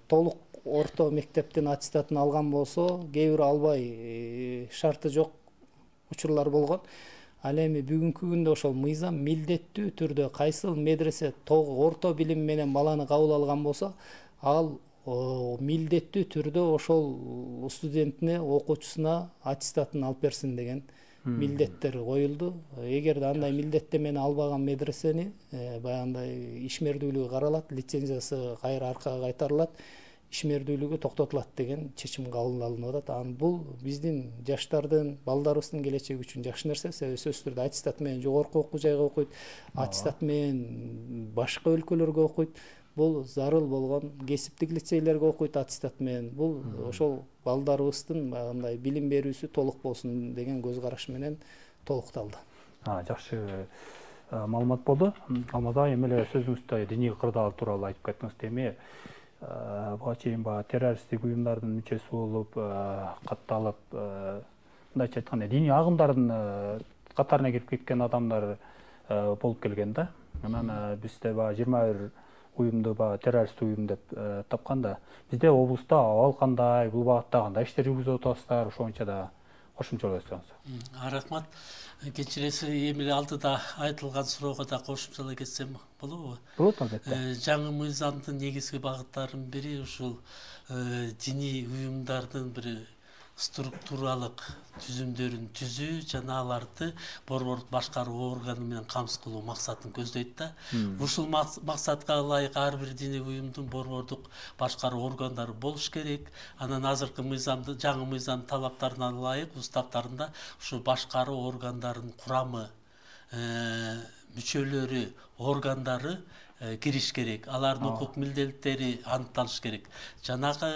C: толук орто мектептин аттестатын алган болсо, кээ бирөө албай шарты жок учурлар болгон. Ал эми бүгүнкү күндө ошол мыйзам милдеттүү түрдө кайсыл медресе орто билим менен баланы кабыл алган болсо, ал милдеттүү түрдө ошол студентине, окуучусуна аттестатын алып берсин деген милдеттер коюлду. Эгерде андай милдеттемени албаган медресени баягындай ишмердүүлүгү каралат, лицензиясы кайра аркага кайтарылат, ишмердүүлүгү токтотулат деген чечим кабыл алынып атат. Анан бул биздин жаштардын, балдарыбыздын келечеги үчүн жакшы нерсе. Себеби сөзсүз түрдө аттестат менен жогорку окуу жайга окуйт, аттестат менен башка өлкөлөргө окуйт. Бул зарыл болгон кесиптик лицейлерге окуйт аттестат менен. Бул ошол балдарыбыздын андай билим берүүсү толук болсун деген көз караш менен толукталды.
A: Жакшы маалымат болду. Алмаза эми эле сөзүңүздө диний кырдаал тууралуу айтып кеттиңиз. Эми буга чейин террористтик уюмдардын мүчөсү болуп, катталып, мындайча айтканда диний агымдардын катарына кирип кеткен адамдар болуп келген да. Анан бизде 21 уюмду террорист уюм деп тапканда, бизде облуста абал кандай, бул багытта кандай иштер жүргүзүп атасыздар, ошо боюнча да кошумчалап өтсөңүз.
B: Рахмат. Кечиресиз, эми эле алдыда айтылган суроого да кошумчалай кетсем болобу?
A: Болот, албетте.
B: Жаңы мыйзамдын негизги багыттарынын бири ушул диний уюмдардын бир структуралык түзүмдөрүн түзүү жана аларды борбордук башкаруу органы менен камсыз кылуу максатын көздөйт да. Ушул максатка ылайык ар бир диний уюмдун борбордук башкаруу органдары болуш керек. Анан азыркы мыйзамды, жаңы мыйзам талаптарына ылайык устав-тарында ушу башкаруу органдарынын курамы, мүчөлөрү, органдары кириш керек. Алардын укук милдеттери аныкталыш керек. Жанагы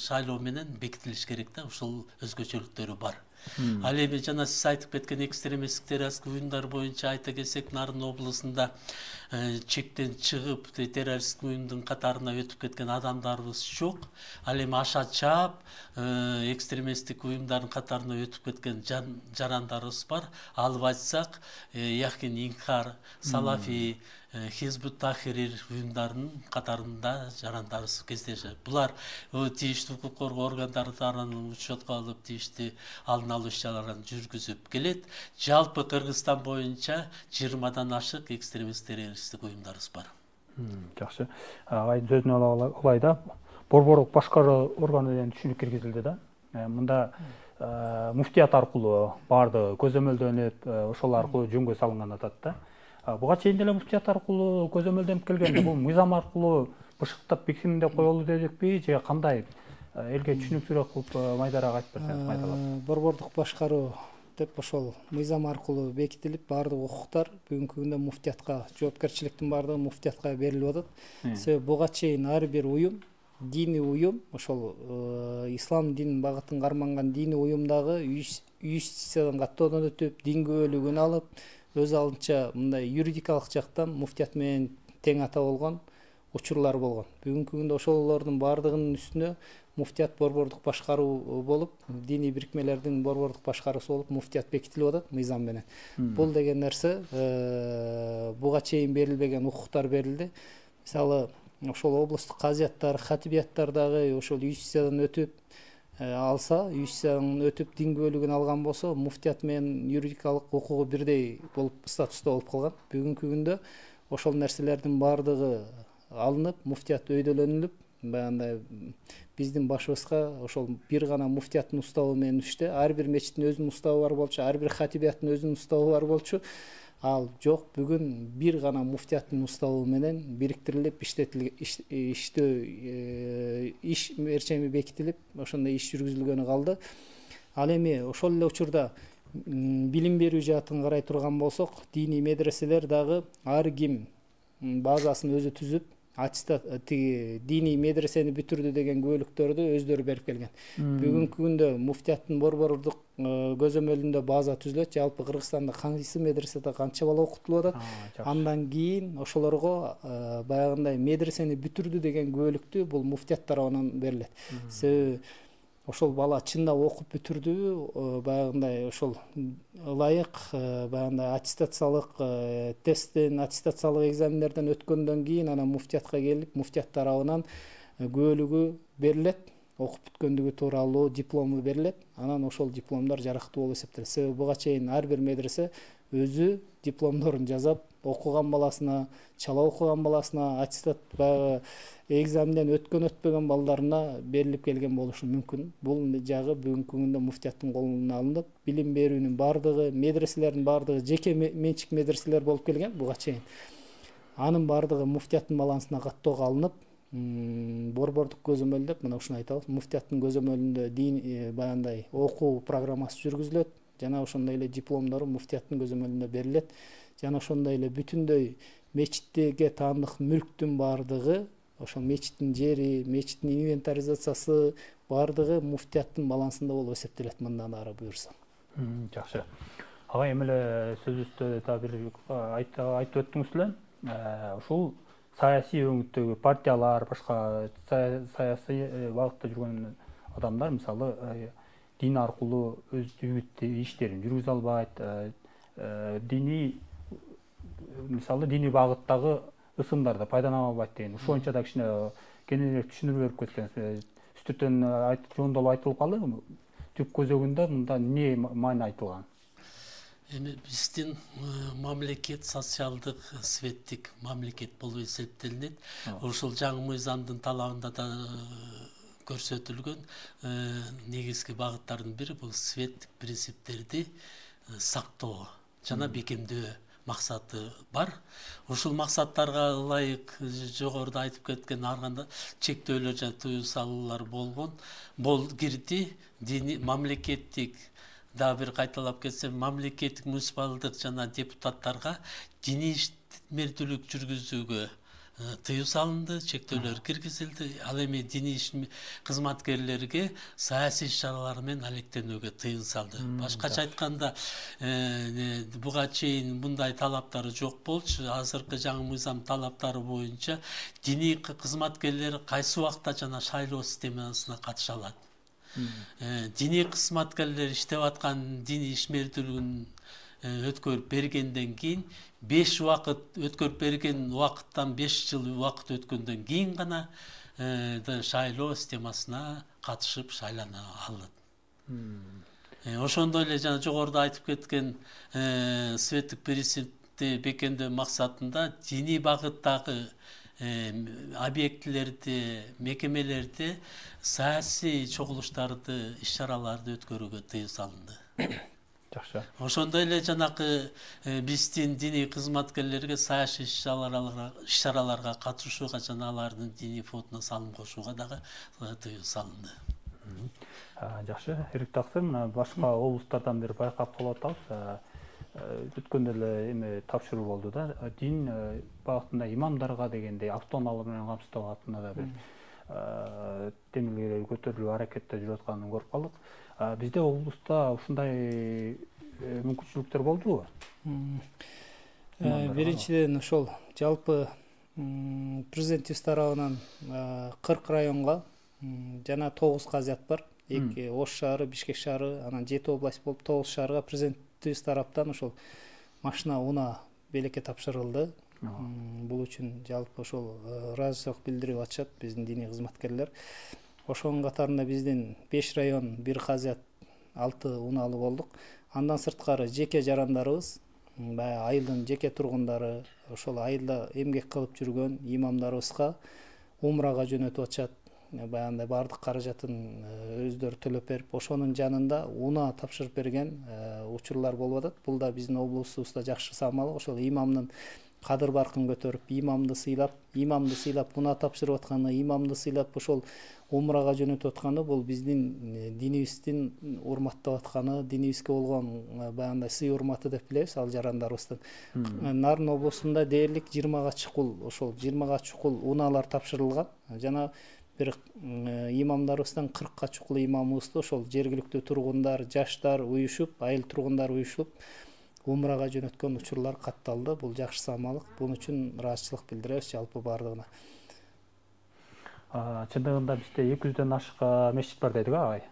B: шайлоо менен бекитилиш керек да. Ушул өзгөчөлүктөрү бар. Ал эми жана сиз айтып кеткен экстремисттик террористтик уюмдар боюнча айта келсек, Нарын облусунда чектен чыгып террористтик уюмдун катарына өтүп кеткен адамдарыбыз жок. Ал эми аша чаап экстремисттик уюмдардын катарына өтүп кеткен жарандарыбыз бар. Алып айтсак, Яхин Инкар, Салафи, Хизбут Тахрир уюмдарынын катарында жарандарыбыз кездешет. Булар тийиштүү укук коргоо органдары тарабынан учетко алып, тийиштүү алдын алуу иш-чараларын жүргүзүп келет. Жалпы Кыргызстан боюнча 20дан ашык экстремист террористтик уюмдарыбыз бар.
A: Жакшы. Агайдын сөзүнө ылайда борбордук башкаруу органы деген түшүнүк киргизилди да. Мында муфтият аркылуу баардыгы көзөмөлдөнүп, ошол аркылуу жөнгө салынган атат да. Буга чейин деле муфтият аркылуу көзөмөлдөнүп келгенде, бул мыйзам аркылуу бышыктап бекитимин деп коелу дедикпи, же кандай? Элге түшүнүктүүрөөк кылып майдараак айтып берсеңиз майдалап.
C: Борбордук башкаруу деп ошол мыйзам аркылуу бекитилип, баардык укуктар бүгүнкү күндө муфтиятка, жоопкерчиликтин баардыгы муфтиятка берилип атат. Себеби буга чейин ар бир уюм, диний уюм, ошол ислам дин багытын карманган диний уюмдагы юстициядан каттоодон өтүп, дин күбөлүгүн алып, өз алдынча мындай юридикалык жактан муфтият менен тең ата болгон учурлар болгон. Бүгүнкү күндө ошолордун баардыгынын үстүнө муфтият борбордук башкаруу болуп, диний бирикмелердин борбордук башкаруусу болуп муфтият бекитилип атат мыйзам менен. Бул деген нерсе буга чейин берилбеген укуктар берилди. Мисалы, ошол облустук казияттар, хатибияттар дагы ошол юстициядан өтүп алса, юстициядан өтүп дин бөлүгүн алган болсо, муфтият менен юридикалык укугу бирдей болуп статуста болуп калган. Бүгүнкү күндө ошол нерселердин баардыгы алынып, муфтият өйдөлөнүлүп, баягындай биздин башыбызга ошол бир гана муфтияттын уставы менен иште, ар бир мечиттин өзүнүн уставы бар болчу, ар бир хатибияттын өзүнүн уставы бар болчу. Ал жок, бүгүн бир гана муфтияттын уставы менен бириктирилип, иш мерчеми бекитилип, ошондой иш жүргүзүлгөнү калды. Ал эми ошол эле учурда билим берүү жаатын карай турган болсок, диний медреселер дагы ар ким базасын өзү түзүп, диний медресени бүтүрдү деген күбөлүктөрдү өздөрү берип келген. Бүгүнкү күндө муфтияттын борбордук көзөмөлүндө база түзүлөт. Жалпы Кыргызстанда кайсы медреседе канча бала окутулуп атат. Андан кийин ошолорго баягындай медресени бүтүрдү деген күбөлүктү бул муфтият тарабынан берилет. Себеби ошол бала чындап окуп бүтүрдүбү, баягындай ошол ылайык баягындай аттестациялык тесттен, аттестациялык экзамендерден өткөндөн кийин анан муфтиятка келип, муфтият тарабынан күбөлүгү берилет, окуп бүткөндүгү тууралуу диплому берилет. Анан ошол дипломдор жарактуу болуп эсептелет. Себеби буга чейин ар бир медресе өзү дипломдорун жасап, окуган баласына, чала окуган баласына, аттестат баягы экзаменден өтпөгөн балдарына берилип келген болушу мүмкүн. Бул жагы бүгүнкү күндө муфтияттын колуна алынып, билим берүүнүн бардыгы, медреселердин бардыгы жеке менчик медреселер болуп келген буга чейин. Анын бардыгы муфтияттын балансына каттоого алынып, борбордук көзөмөлдөп, мына ушуну айтабыз, муфтияттын көзөмөлүндө баягындай окуу программасы жүргүзүлөт, жана ошондой эле дипломдору муфтияттын көзөмөлүндө берилет, жана ошондой эле бүтүндөй мечиттерге таандык мүлктүн бардыгы, ошол мечиттин жери, мечиттин инвентаризациясы бардыгы муфтияттын балансында болуп эсептелет мындан ары буюрса.
A: Жакшы. Ага эми эле сөзүбүздө да бир айтып өттүңүз эле. Ушул саясий өңүттөгү партиялар, башка саясий багытта жүргөн адамдар, мисалы, дин аркылуу өз иштерин жүргүзө албайт, мисалы диний багыттагы ысымдарда пайдалана албайт деген. Ушул боюнча да кичине кененирээк түшүндүрүп берип кетсеңиз. Үстүртөн жондолуп айтылып калды. Түп көзөгүндө мында эмне маани айтылган?
B: Эми биздин мамлекет социалдык светтик мамлекет болуп эсептелинет. Ошол жаңы мыйзамдын талабында да көрсөтүлгөн негизги багыттардын бири бул светтик принциптерди сактоо жана бекемдөө максаты бар. Ушул максаттарга ылайык жогоруда айтып кеткен ар кандай чектөөлөр жана тыюу салуулар кирди. Диний мамлекеттик да бир кайталап кетсем, мамлекеттик муниципалдык жана депутаттарга диний ишмердүүлүк жүргүзүүгө тыюу салынды, чектөөлөр киргизилди. Ал эми диний кызматкерлерге саясий иш-чаралар менен алектенүүгө тыйым салды. Башкача айтканда, буга чейин мындай талаптары жок болчу. Азыркы жаңы мыйзам талаптары боюнча диний кызматкерлер кайсы убакта жана шайлоо системасына катыша алат. Диний кызматкерлер иштеп аткан диний ишмердүүлүгүн өткөрүп бергенден кийин 5 убакыт өткөрүп берген убакыттан 5 жыл убакыт өткөндөн кийин гана шайлоо системасына катышып шайлана алат. Ошондой эле жана жогоруда айтып кеткен светтик принципти бекемдөө максатында диний багыттагы объектилерди, мекемелерди, саясий чогулуштарды, иш-чараларды өткөрүүгө тыйым салынды.
A: Жакшы.
B: Ошондой эле жанакы биздин диний кызматкерлерге саясий иш-чараларга катышууга жана алардын диний фондуна салым кошууга дагы тыйым салынды.
A: Жакшы, эрктүү аксым, башка облустардан бир байкап калып атабыз. Бүткөндө эле эми тапшыруу болду да, дин багытында имамдарга дегендей автономиялык менен камсыздоо багытында да бир темелер көтөрүлүп аракетте жүрүп атканын көрүп калдык. Бизде облуста ушундай мүмкүнчүлүктөр болдубу?
C: Биринчиден ошол жалпы президентибиз тарабынан 40 районго жана 9 казият бар. Эки Ош шаары, Бишкек шаары, анан 7 область болуп 9 шаарга президентибиз тараптан ошол машина унаа белекке тапшырылды. Бул үчүн жалпы ошол ыраазычылык билдирип атышат биздин диний кызматкерлер. Ошонун катарында биздин 5 район, 1 казят, 6 унаалы болдук. Андан сырткары жеке жарандарыбыз, баягы айылдын жеке тургундары, ошол айылда эмгек кылып жүргөн имамдарыбызга умрага жөнөтүп атышат. Баягындай баардык каражатын өздөрү төлөп берип, ошонун жанында унаа тапшырып берген учурлар болуп атат. Бул да биздин облусубузда жакшы самалы. Ошол имамдын кадыр баркын көтөрүп, имамды сыйлап унаа тапшырып атканы, имамды сыйлап ошол умрага жөнөтүп атканы бул биздин динибиздин урматтап атканы, динибизге болгон баягындай сый урматы деп билебиз ал жарандарыбыздын. Нарын облусунда дээрлик 20га чукул, ошол 20га чукул унаалар тапшырылган. Жана бир имамдарыбыздан 40га чукул имамыбызды ошол жергиликтүү тургундар, жаштар уюшуп, айыл тургундары уюшуп умрага жөнөткөн учурлар катталды. Бул жакшы самалык. Бунун үчүн ыраазычылык билдиребиз жалпы бардыгына.
A: Чындыгында бизде 200дөн ашык мешит бар дедик, агай.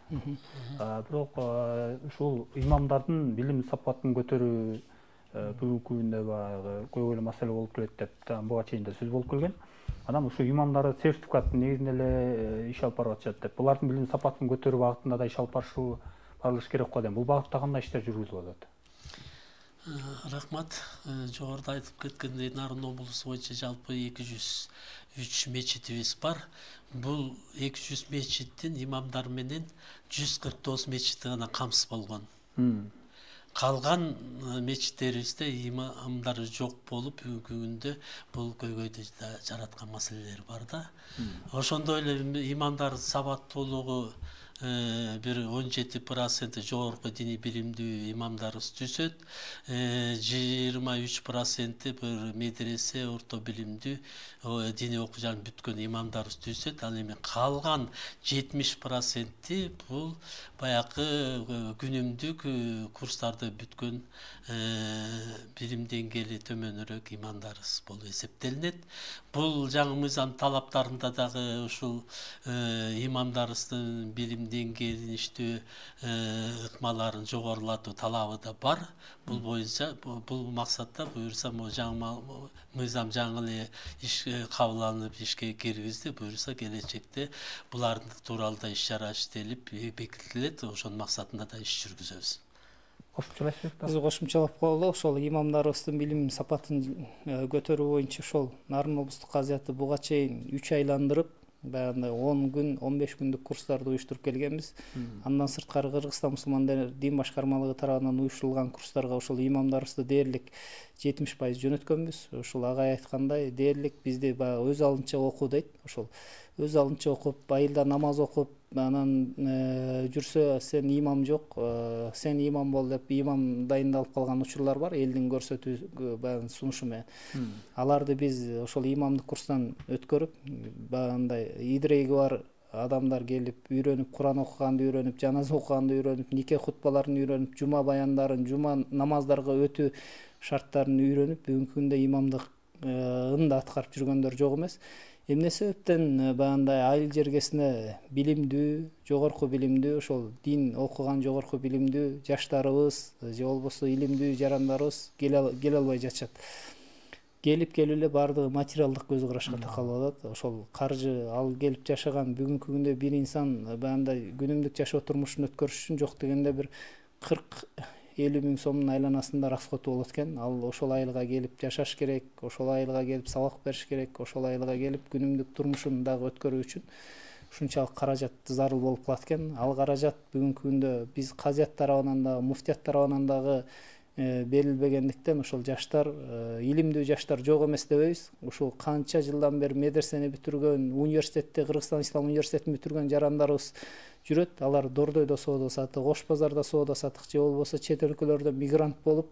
A: Бирок ушул имамдардын билим сапатын көтөрүү бүгүнкү күндө баягы көйгөйлүү эле маселе болуп келет деп буга чейин да сөз болуп келген. Анан ушул имамдарды сертификаттын негизинде эле иш алып барып атышат деп. Булардын билим сапатын көтөрүү багытында да иш алып барылыш керек го дейм. Бул багытта кандай иштер жүргүзүлүп атат?
B: Рахмат. Жогоруда айтып кеткендей, Нарын облусу боюнча жалпы 203 мечитибиз бар. Бул 200 мечиттин имамдар менен 149 мечити гана камсыз болгон. Калган мечиттерибизде имамдар жок болуп, бүгүнкү күндө бул көйгөйдү жараткан маселелер бар да. Ошондой эле имамдар сабаттуулугу bir 17% жогорку диний билимдүү имамдарыбыз түзөт, 23% bir медресе, орто билимдүү диний окуу жайын бүткөн имамдарыбыз түзөт. Ал эми калган 70% бул баягы күнүмдүк курстарды бүткөн билим деңгээли төмөнүрөөк имамдарыбыз болуп эсептелинет. Бул жаңы мыйзам талаптарында дагы ушул имамдарыбыздын билим деңгээлин иштөө ыкмаларын жогорулатуу талабы да бар. Бул боюнча бул максатта буюрса жаңы мыйзам жаңы эле кабыл алынып ишке киргизди. Буюрса келечекте булардын тууралуу да иш чара иштелип бекитилет. Ошонун максатында да иш жүргүзөбүз.
C: Биз кошумчалап коелу, ошол имамдарыбыздын билим сапатын көтөрүү боюнча ошол Нарын облустук казияты буга чейин 3 айландырып, баягындай 10 күн, 15 күндүк курстарды уюштуруп келгенбиз. Андан сырткары Кыргызстан мусулмандар дин башкармалыгы тарабынан уюштурулган курстарга ошол имамдарыбызды дээрлик 70% жөнөткөнбүз. Ошол агай айткандай, дээрлик бизде баягы өз алдынча окуу дейт. Ошол өз алдынча окуп, айылда намаз окуп, анан жүрсө сен имам жок, сен имам бол деп имам дайындалып калган учурлар бар, элдин көрсөтүү баягы сунушу менен. Аларды биз ошол имамдык курстан өткөрүп, баягындай идиреги бар адамдар келип үйрөнүп, Куран окуганды үйрөнүп, жаназа окуганды үйрөнүп, нике хутбаларын үйрөнүп, жума баяндарын, жума намаздарга өтүү шарттарын үйрөнүп, бүгүнкү күндө имамдык ында аткарып жүргөндөр жок эмес. Эмне себептен баягындай айыл жергесине билимдүү, жогорку билимдүү, ошол дин окуган жогорку билимдүү жаштарыбыз же болбосо илимдүү жарандарыбыз келе албай жатышат. Келип эле бардыгы материалдык көз карашка такалып атат. Ошол каржы ал келип жашаган бүгүнкү күндө бир инсан баягындай күнүмдүк жашоо турмушун өткөрүш үчүн жок дегенде бир 40-50 миң сомдун айланасында расходу болот экен. Ал ошол айылга келип жашаш керек, ошол айылга келип сабак бериш керек, ошол айылга келип күнүмдүк турмушун дагы өткөрүү үчүн ушунчалык каражат зарыл болуп калат экен. Ал каражат бүгүнкү күндө биз казият тарабынан дагы, муфтият тарабынан дагы берилбегендиктен ошол жаштар, илимдүү жаштар жок эмес дебейбиз. Ушул канча жылдан бери медресени бүтүргөн, университетте, Кыргызстан Ислам университетин бүтүргөн жарандарыбыз жүрөт. Алар Дордойдо соода сатык, Ош базарда соода сатык же болбосо чет өлкөлөрдө мигрант болуп,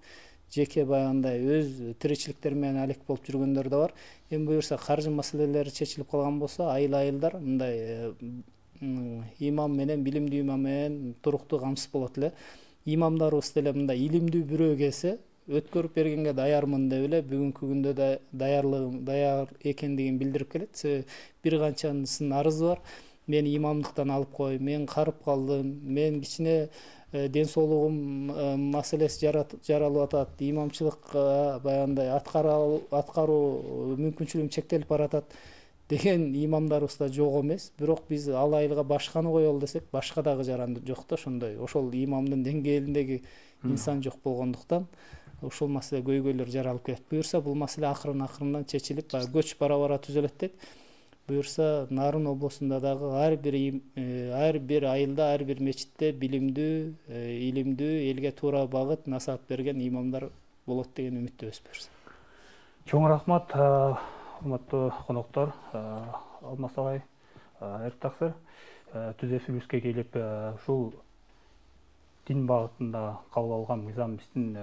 C: жеке баягындай өз тиричиликтери менен алек болуп жүргөндөр да бар. Эми буюрса каржы маселелери чечилип калган болсо, айылдар мындай имам менен, билимдүү имам менен туруктуу камсыз болот эле. Имамдарыбыз деле мындай илимдүү бирөө келсе, өткөрүп бергенге даярмын деп эле бүгүнкү күндө да даяр экендигин билдирип келет. Себеби бир канчанысынын арызы бар. Мени имамдыктан алып кой, мен карып калдым, мен кичине ден соолугум маселеси жаралып атат, имамчылыкка баягындай аткаруу мүмкүнчүлүгүм чектелип баратат деген имамдарыбыз да жок эмес. Бирок биз ал айылга башканы коелу десек, башка дагы жаранды жок да ошондой. Ошол имамдын деңгээлиндеги инсан жок болгондуктан ушул маселе көйгөйлөр жаралып келет. Буюрса бул маселе акырын-акырындан чечилип, көч бара-бара түзөлөт дейт. Буюрса Нарын облусунда дагы ар бир айылда, ар бир мечитте билимдүү, илимдүү, элге туура багыт, насаат берген имамдар болот деген үмүттөбүз буюрса.
A: Чоң рахмат, урматтуу коноктор, Алмаз агай, Эртаксыр, түз эфирибизге келип, ушул дин багытында кабыл алган мыйзам биздин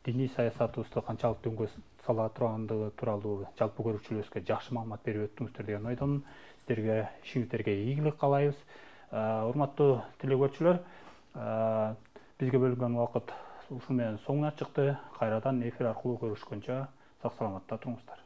A: диний саясатыбызды канчалык дөңгө сала тургандыгы тууралуу жалпы көрүүчүлөрүбүзгө жакшы маалымат берип өттүңүздөр деген ойдомун. Сиздерге ишиңиздерге ийгилик каалайбыз. Урматтуу телекөрүүчүлөр, бизге бөлүнгөн убакыт ушу менен соңуна чыкты. Кайрадан эфир аркылуу көрүшкөнчө сак саламатта туруңуздар.